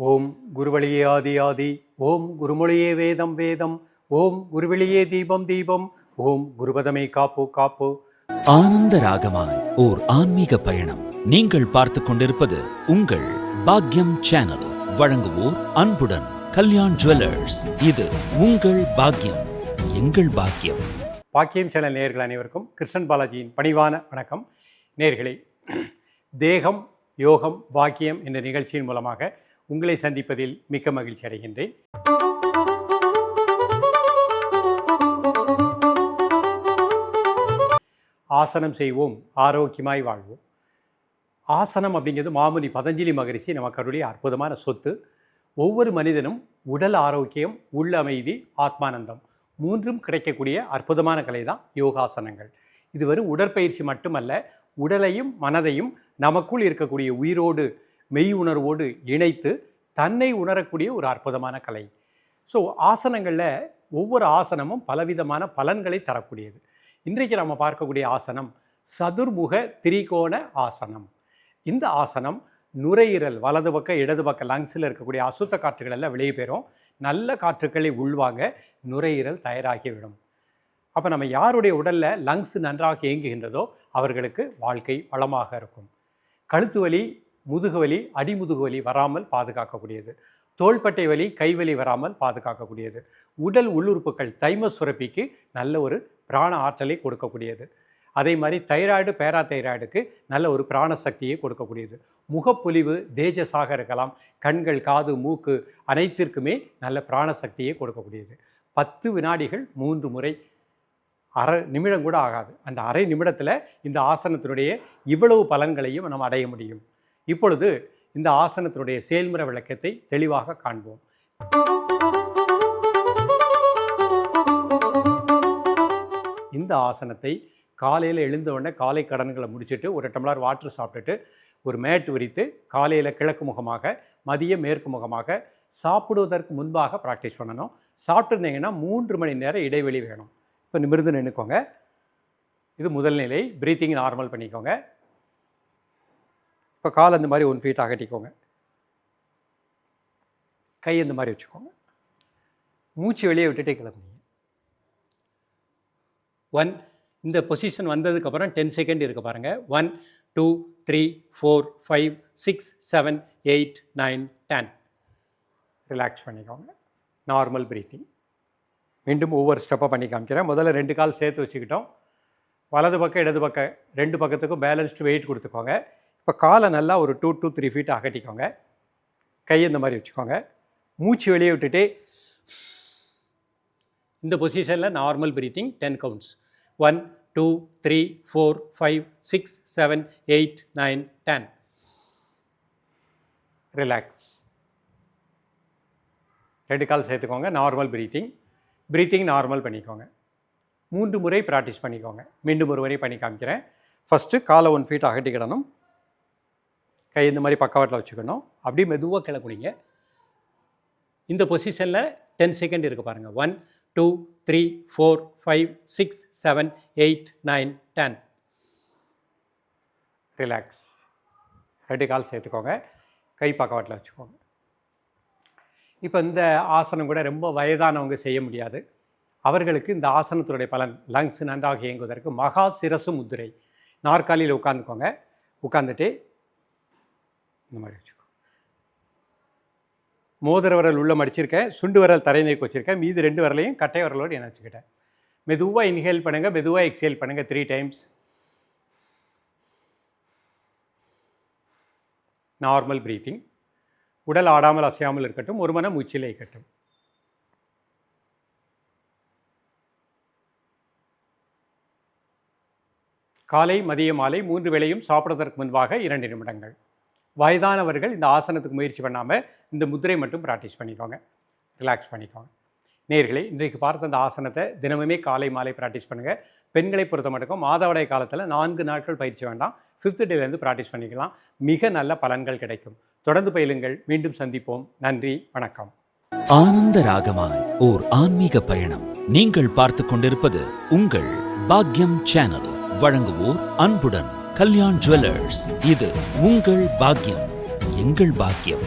ஓம் குருவழியே ஆதி ஆதி, ஓம் குருமொழியே வேதம் வேதம், ஓம் குருவெளியே தீபம் தீபம், ஓம் குருபதமே காப்பு காப்பு. ஆனந்த ராகமாய் ஓர் ஆன்மீக பயணம். நீங்கள் பார்த்து கொண்டிருப்பது உங்கள் பாக்யம் சேனல். வழங்குவோர் அன்புடன் கல்யாண் ஜுவல்லர்ஸ். இது உங்கள் பாக்யம், எங்கள் பாக்கியம். பாக்கியம் சேனல் நேயர்கள் அனைவருக்கும் கிருஷ்ணன் பாலாஜியின் பணிவான வணக்கம். நேயர்களே, தேகம் யோகம் பாக்கியம் என்ற நிகழ்ச்சியின் மூலமாக உங்களை சந்திப்பதில் மிக்க மகிழ்ச்சி அடைகின்றேன். ஆசனம் செய்வோம், ஆரோக்கியமாய் வாழ்வோம். ஆசனம் அப்படிங்கிறது மாமுனி பதஞ்சலி மகரிஷி நமக்கு அருளிய அற்புதமான சொத்து. ஒவ்வொரு மனிதனும் உடல் ஆரோக்கியம், உள்ள அமைதி, ஆத்மானந்தம் மூன்றும் கிடைக்கக்கூடிய அற்புதமான கலை தான் யோகாசனங்கள். இது வெறும் உடற்பயிற்சி மட்டுமல்ல, உடலையும் மனதையும் நமக்குள் இருக்கக்கூடிய உயிரோடு மெய் உணர்வோடு இணைத்து தன்னை உணரக்கூடிய ஒரு அற்புதமான கலை. ஸோ ஆசனங்களில் ஒவ்வொரு ஆசனமும் பலவிதமான பலன்களை தரக்கூடியது. இன்றைக்கு நம்ம பார்க்கக்கூடிய ஆசனம் சதுர்முக திரிகோண ஆசனம். இந்த ஆசனம் நுரையீரல், வலது பக்கம் இடது பக்கம் லங்ஸில் இருக்கக்கூடிய அசுத்த காற்றுகள் எல்லாம் வெளியே போயிடும். நல்ல காற்றுக்களை உள்வாங்க நுரையீரல் தயாராகிவிடும். அப்போ நம்ம யாருடைய உடலில் லங்ஸ் நன்றாக இயங்குகின்றதோ அவர்களுக்கு வாழ்க்கை வளமாக இருக்கும். கழுத்து வலி, முதுகு வலி, அடிமுதுகு வலி வராமல் பாதுகாக்கக்கூடியது. தோள்பட்டை வலி, கைவலி வராமல் பாதுகாக்கக்கூடியது. உடல் உள்ளுறுப்புகள் தைமஸ் சுரப்பிக்கு நல்ல ஒரு பிராண ஆற்றலை கொடுக்கக்கூடியது. அதே மாதிரி தைராய்டு, பேராதைராய்டுக்கு நல்ல ஒரு பிராண சக்தியை கொடுக்கக்கூடியது. முகப்பொலிவு தேஜஸாக இருக்கலாம். கண்கள், காது, மூக்கு அனைத்திற்குமே நல்ல பிராண சக்தியை கொடுக்கக்கூடியது. 10 வினாடிகள் 3 முறை, அரை நிமிடம் கூட ஆகாது. அந்த அரை நிமிடத்தில் இந்த ஆசனத்தினுடைய இவ்வளவு பலன்களையும் நம்ம அடைய முடியும். இப்பொழுது இந்த ஆசனத்தினுடைய செயல்முறை விளக்கத்தை தெளிவாக காண்போம். இந்த ஆசனத்தை காலையில் எழுந்தவுடனே காலை கடன்களை முடிச்சுட்டு ஒரு டம்ளர் வாட்டர் சாப்பிட்டுட்டு ஒரு மேட் விரித்து காலையில் கிழக்கு முகமாக, மதியம் மேற்கு முகமாக சாப்பிடுவதற்கு முன்பாக ப்ராக்டிஸ் பண்ணணும். சாப்பிட்டுருந்தீங்கன்னா 3 மணி நேரம் இடைவெளி வேணும். இப்போ நிமிர்ந்து நின்றுக்கோங்க. இது முதல் நிலை. ப்ரீத்திங் நார்மல் பண்ணிக்கோங்க. இப்போ கால் அந்த மாதிரி 1 ஃபீட் அகட்டிக்கோங்க. கை இந்த மாதிரி வச்சுக்கோங்க. மூச்சு வெளியே விட்டுட்டே கிளம்புங்க. 1 இந்த பொசிஷன் வந்ததுக்கப்புறம் 10 செகண்ட் இருக்க பாருங்கள். 1 2 3 4 5 6 7 8 9 10. ரிலாக்ஸ் பண்ணிக்கோங்க. Normal breathing. மீண்டும் ஒவ்வொரு ஸ்டெப்பாக பண்ணி காமிக்கிறேன். முதல்ல 2 கால் சேர்த்து வச்சுக்கிட்டோம். வலது பக்கம் இடது பக்கம் 2 பக்கத்துக்கும் பேலன்ஸ்டு வெயிட் கொடுத்துக்கோங்க. இப்போ காலை நல்லா ஒரு 2 to 3 ஃபீட் அகட்டிக்கோங்க. கையை இந்த மாதிரி வச்சுக்கோங்க. மூச்சு வெளியே விட்டுட்டு இந்த பொசிஷனில் நார்மல் ப்ரீத்திங் 10 கவுண்ட்ஸ். 1 2 3 4 5 6 7 8 9 10. ரிலாக்ஸ். 2 கால் சேர்த்துக்கோங்க. நார்மல் ப்ரீத்திங் நார்மல் பண்ணிக்கோங்க. 3 முறை ப்ராக்டிஸ் பண்ணிக்கோங்க. மீண்டும் ஒரு முறை பண்ணி காமிக்கிறேன். ஃபஸ்ட்டு காலை 1 ஃபீட் அகட்டிக்கிடணும். கை இந்த மாதிரி பக்கவாட்டில் வச்சுக்கணும். அப்படியே மெதுவாக கிளக்குடிங்க. இந்த பொசிஷனில் 10 செகண்ட் இருக்குது பாருங்கள். 1 2 3 4 5 6 7 8 9 10. ரிலாக்ஸ். 2 கால் சேர்த்துக்கோங்க. கை பக்கவாட்டில் வச்சுக்கோங்க. இப்போ இந்த ஆசனம் கூட ரொம்ப வயதானவங்க செய்ய முடியாது. அவர்களுக்கு இந்த ஆசனத்தினுடைய பலன் லங்ஸ் நன்றாக இயங்குவதற்கு மகா சிரசு முத்திரை. நாற்காலியில் உட்காந்துக்கோங்க. உட்காந்துட்டு இந்த மாதிரி வச்சுக்கோ. மோதிர விரல் உள்ள மடிச்சிருக்கேன். சுண்டு விரல் தரை நீக்கி வச்சுருக்கேன். மீது 2 விரலையும் கட்டை விரலோடு இணைச்சிக்கிட்டேன். மெதுவாக இன்ஹேல் பண்ணுங்கள், மெதுவாக எக்ஸேல் பண்ணுங்கள் 3 டைம்ஸ். Normal breathing. உடல் ஆடாமல் அசையாமல் இருக்கட்டும். ஒரு மன மூச்சில் இருக்கட்டும். காலை, மதிய, மாலை 3 வேளையும் சாப்பிடுவதற்கு முன்பாக 2 நிமிடங்கள். வயதானவர்கள் இந்த ஆசனத்துக்கு முயற்சி பண்ணாமல் இந்த முத்திரை மட்டும் ப்ராக்டிஸ் பண்ணிக்கோங்க. ரிலாக்ஸ் பண்ணிக்கோங்க. நேயர்களே, இன்றைக்கு பார்த்த அந்த ஆசனத்தை தினமுமே காலை மாலை ப்ராக்டிஸ் பண்ணுங்கள். பெண்களை பொறுத்த மட்டும் மாதவிடாய் காலத்தில் 4 நாட்கள் பயிற்சி வேண்டாம். 5th டேலேருந்து ப்ராக்டிஸ் பண்ணிக்கலாம். மிக நல்ல பலன்கள் கிடைக்கும். தொடர்ந்து பயிலுங்கள். மீண்டும் சந்திப்போம். நன்றி, வணக்கம். ஆனந்த ராகமாய் ஓர் ஆன்மீக பயணம். நீங்கள் பார்த்து கொண்டிருப்பது உங்கள் பாக்யம் சேனல். வழங்குவோர் அன்புடன் கல்யாண் ஜுவல்லர்ஸ். இது உங்கள் பாக்கியம், எங்கள் பாக்கியம்.